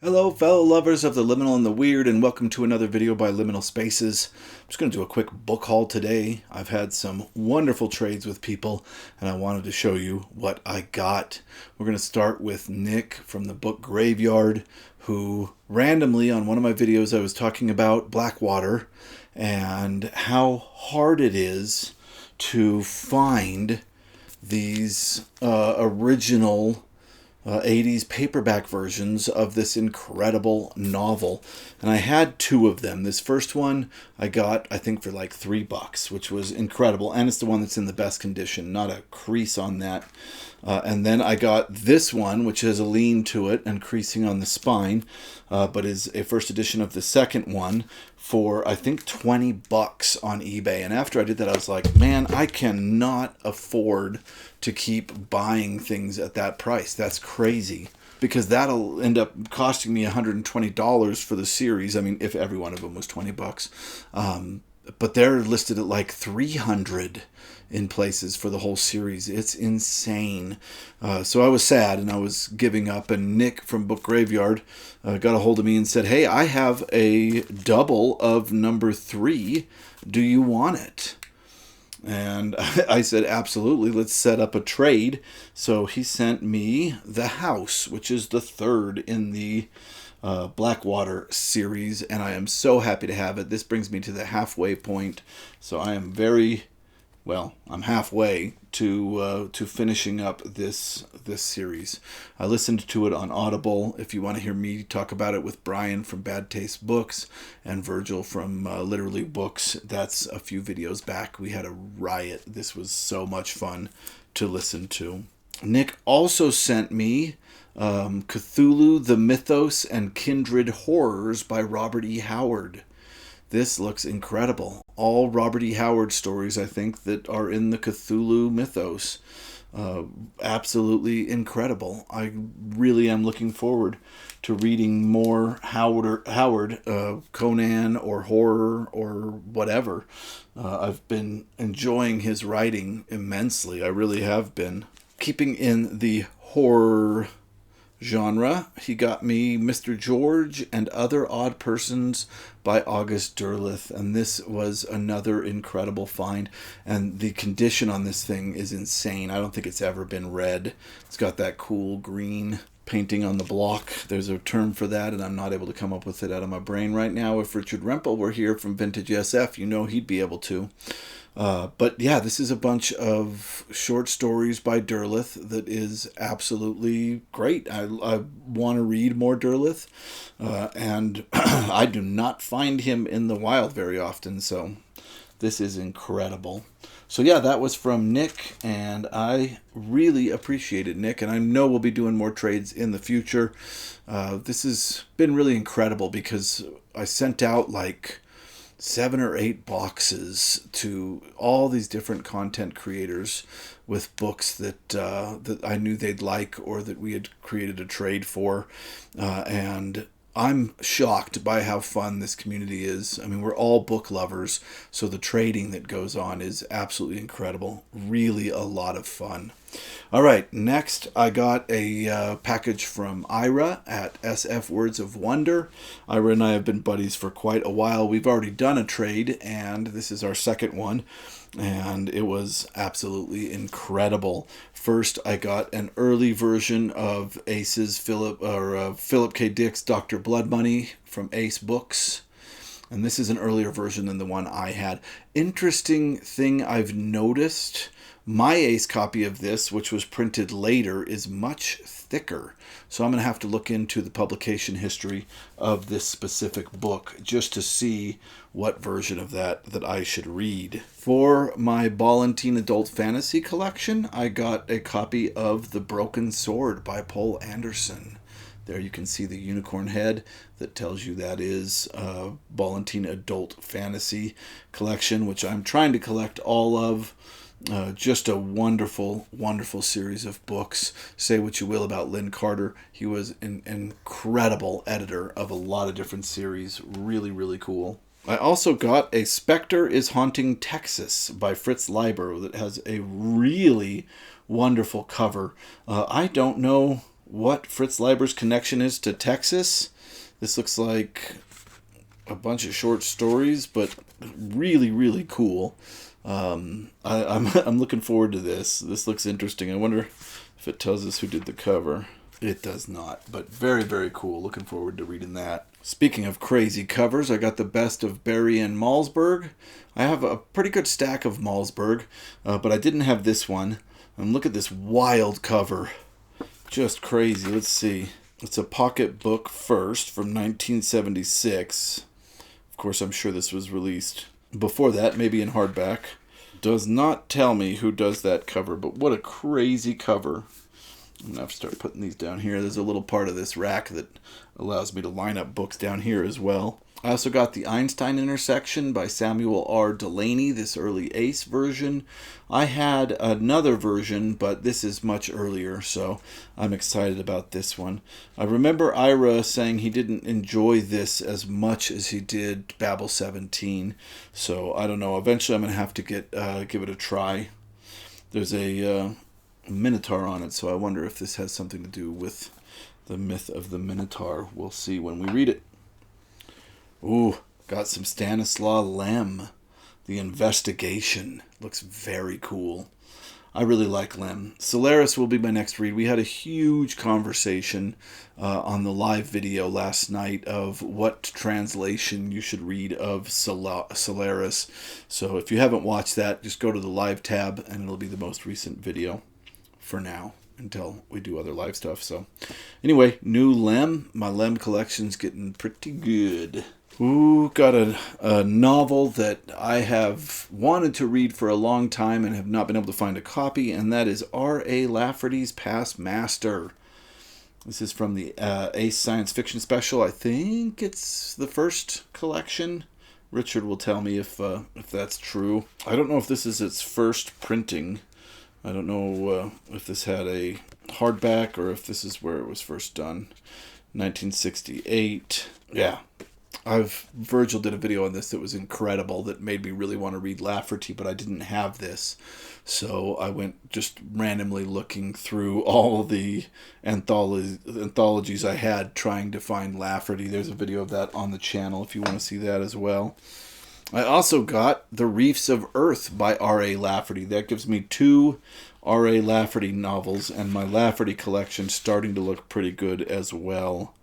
Hello, fellow lovers of the liminal and the weird, and welcome to another video by Liminal Spaces. I'm just going to do a quick book haul today. I've had some wonderful trades with people, and I wanted to show you what I got. We're going to start with Nick from the book Graveyard, who randomly on one of my videos I was talking about Blackwater and how hard it is to find these original 80s paperback versions of this incredible novel. And I had two of them. This first one I got, I think, for like $3, which was incredible. And it's the one that's in the best condition, not a crease on that. And then I got this one, which has a lean to it and creasing on the spine, but is a first edition of the second one for, I think, $20 on eBay. And after I did that, I was like, man, I cannot afford to keep buying things at that price. That's crazy. Because that'll end up costing me $120 for the series. I mean, if every one of them was $20. But they're listed at like $300 in places for the whole series. It's insane. So I was sad and I was giving up. And Nick from Book Graveyard got a hold of me and said, hey, I have a double of number 3. Do you want it? And I said, absolutely, let's set up a trade. So he sent me The House, which is the third in the Blackwater series, and I am so happy to have it. This brings me to the halfway point, so I am I'm halfway to finishing up this series. I listened to it on Audible. If you want to hear me talk about it with Brian from Bad Taste Books and Virgil from Literally Books, that's a few videos back. We had a riot. This was so much fun to listen to. Nick also sent me Cthulhu, the Mythos, and Kindred Horrors by Robert E. Howard. This looks incredible. All Robert E. Howard stories, I think, that are in the Cthulhu mythos. Absolutely incredible. I really am looking forward to reading more Howard, Conan or horror or whatever. I've been enjoying his writing immensely. I really have been. Keeping in the horror genre, he got me Mr. George and Other Odd Persons by August Derleth, and this was another incredible find, and the condition on this thing is insane. I don't think it's ever been read. It's got that cool green painting on the block. There's a term for that, and I'm not able to come up with it out of my brain right now. If Richard Rempel were here from Vintage SF, you know he'd be able to. But yeah, this is a bunch of short stories by Derleth that is absolutely great. I want to read more Derleth, and I do not find him in the wild very often, so this is incredible. So yeah, that was from Nick, and I really appreciate it, Nick, and I know we'll be doing more trades in the future. This has been really incredible because I sent out like 7 or 8 boxes to all these different content creators with books that I knew they'd like or that we had created a trade for, and I'm shocked by how fun this community is. I mean, we're all book lovers, so the trading that goes on is absolutely incredible. Really a lot of fun. All right, next I got a package from Ira at SF Words of Wonder. Ira and I have been buddies for quite a while. We've already done a trade, and this is our second one, and it was absolutely incredible. First, I got an early version of Ace's Philip K. Dick's Dr. Blood Money from Ace Books. And this is an earlier version than the one I had. Interesting thing I've noticed, my Ace copy of this, which was printed later, is much thicker. So I'm going to have to look into the publication history of this specific book just to see what version of that I should read. For my Ballantine Adult Fantasy collection, I got a copy of The Broken Sword by Poul Anderson. There you can see the unicorn head that tells you that is Ballantine Adult Fantasy collection, which I'm trying to collect all of. Just a wonderful, wonderful series of books. Say what you will about Lynn Carter. He was an incredible editor of a lot of different series. Really, really cool. I also got A Spectre is Haunting Texas by Fritz Leiber that has a really wonderful cover. I don't know what Fritz Leiber's connection is to Texas. This looks like a bunch of short stories, but really, really cool. I'm looking forward to this. This looks interesting. I wonder if it tells us who did the cover. It does not, but very, very cool. Looking forward to reading that. Speaking of crazy covers, I got the best of Barry and Malzberg. I have a pretty good stack of Malzberg, but I didn't have this one. And look at this wild cover. Just crazy. Let's see. It's a pocket book first from 1976. Of course, I'm sure this was released before that, maybe in hardback. Does not tell me who does that cover, but what a crazy cover. I'm going to have to start putting these down here. There's a little part of this rack that allows me to line up books down here as well. I also got the Einstein Intersection by Samuel R. Delany, this early Ace version. I had another version, but this is much earlier, so I'm excited about this one. I remember Ira saying he didn't enjoy this as much as he did Babel 17, so I don't know. Eventually I'm going to have to give it a try. There's a Minotaur on it, so I wonder if this has something to do with the myth of the Minotaur. We'll see when we read it. Ooh, got some Stanislaw Lem. The Investigation. Looks very cool. I really like Lem. Solaris will be my next read. We had a huge conversation on the live video last night of what translation you should read of Solaris. So if you haven't watched that, just go to the live tab and it'll be the most recent video for now until we do other live stuff. So anyway, new Lem. My Lem collection's getting pretty good. Ooh, got a novel that I have wanted to read for a long time and have not been able to find a copy, and that is R.A. Lafferty's Past Master. This is from the Ace Science Fiction Special. I think it's the first collection. Richard will tell me if that's true. I don't know if this is its first printing. I don't know if this had a hardback or if this is where it was first done. 1968. Yeah. Virgil did a video on this that was incredible, that made me really want to read Lafferty, but I didn't have this. So I went just randomly looking through all the anthologies I had trying to find Lafferty. There's a video of that on the channel if you want to see that as well. I also got The Reefs of Earth by R.A. Lafferty. That gives me 2 R.A. Lafferty novels, and my Lafferty collection starting to look pretty good as well.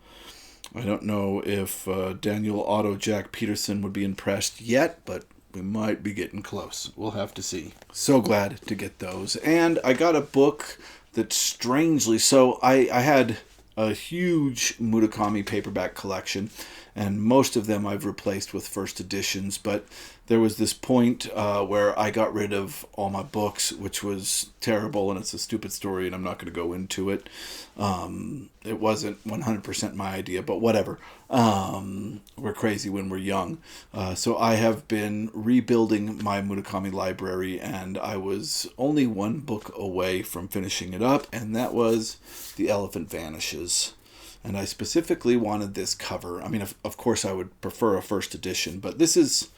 I don't know if Daniel Otto Jack Peterson would be impressed yet, but we might be getting close. We'll have to see. So glad to get those. And I got a book that strangely... So I had a huge Murakami paperback collection, and most of them I've replaced with first editions, but there was this point where I got rid of all my books, which was terrible, and it's a stupid story, and I'm not going to go into it. It wasn't 100% my idea, but whatever. We're crazy when we're young. So I have been rebuilding my Murakami library, and I was only 1 book away from finishing it up, and that was The Elephant Vanishes. And I specifically wanted this cover. I mean, of course I would prefer a first edition, but this is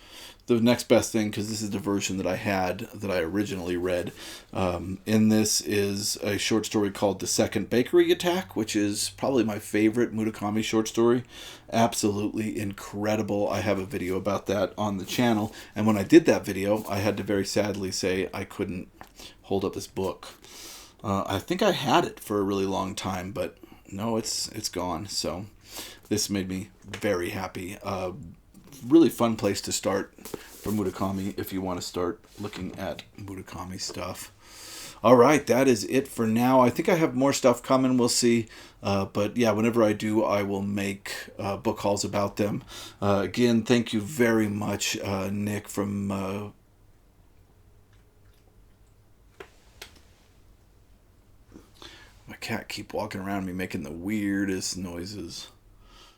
the next best thing because this is the version that I had, that I originally read. In this is a short story called The Second Bakery Attack, which is probably my favorite Murakami short story. Absolutely incredible. I have a video about that on the channel. And when I did that video, I had to very sadly say I couldn't hold up this book. I think I had it for a really long time, but no, it's gone. So this made me very happy. Really fun place to start for Murakami if you want to start looking at Murakami stuff. All right, that is it for now. I think I have more stuff coming. We'll see. But yeah, whenever I do, I will make book hauls about them. Again, thank you very much, Nick from... My cat keep walking around me making the weirdest noises.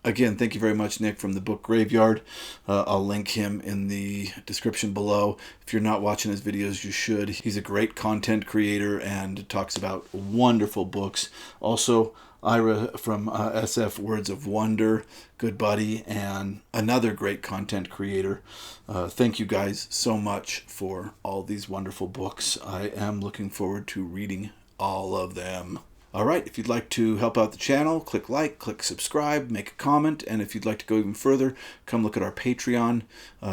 Again, thank you very much, Nick, from the Book Graveyard. I'll link him in the description below. If you're not watching his videos, you should. He's a great content creator and talks about wonderful books. Also, Ira from SF Words of Wonder, good buddy, and another great content creator. Thank you guys so much for all these wonderful books. I am looking forward to reading all of them. All right, if you'd like to help out the channel, click like, click subscribe, make a comment, and if you'd like to go even further, come look at our Patreon.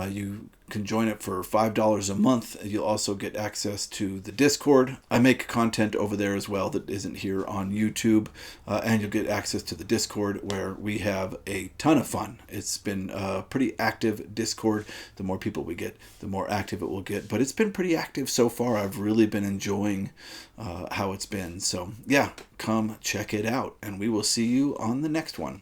You can join it for $5 a month. You'll also get access to the Discord. I make content over there as well that isn't here on YouTube, and you'll get access to the Discord where we have a ton of fun. It's been a pretty active Discord. The more people we get, the more active it will get, but it's been pretty active so far. I've really been enjoying how it's been. So yeah, come check it out, and we will see you on the next one.